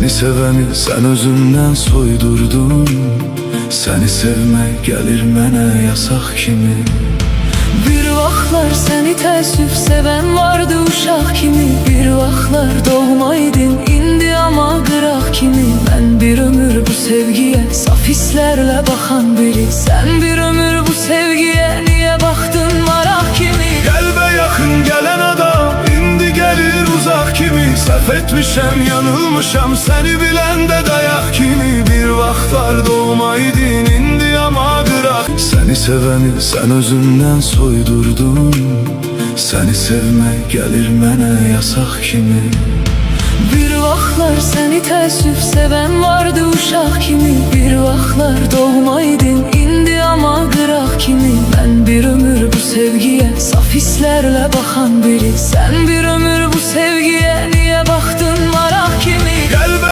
Seni sevəni sən özündən soydurdun. Səni sevmək gəlir mənə yasaq kimi. Bir vaxtlar səni təəssüf sevən vardı uşaq kimi. Bir vaxtlar doğmaydın indi amma qıraq kimi. Mən bir ömür bu sevgiyə saf hisslərlə baxan biri. Sən bir ömür bu sevgiyə niyə baxdın maraq kimi? Qəlbə yaxın gələn adam indi gəlir uzaq kimi. Səhv etmişəm, yanılmışam, səni biləndə dayaq kimi. Bir vaxtlar doğmaydın indi amma qıraq. Səni sevəni sən özündən soydurdun. Səni sevmək gəlir mənə yasaq kimi. Bir vaxtlar səni təəssüf sevən vardı uşaq kimi. Bir vaxtlar doğmaydın indi amma qıraq kimi. Mən bir ömür bu sevgiyə saf hisslərlə baxan biri. Sən bir ömür bu sevgiyə niyə baxdın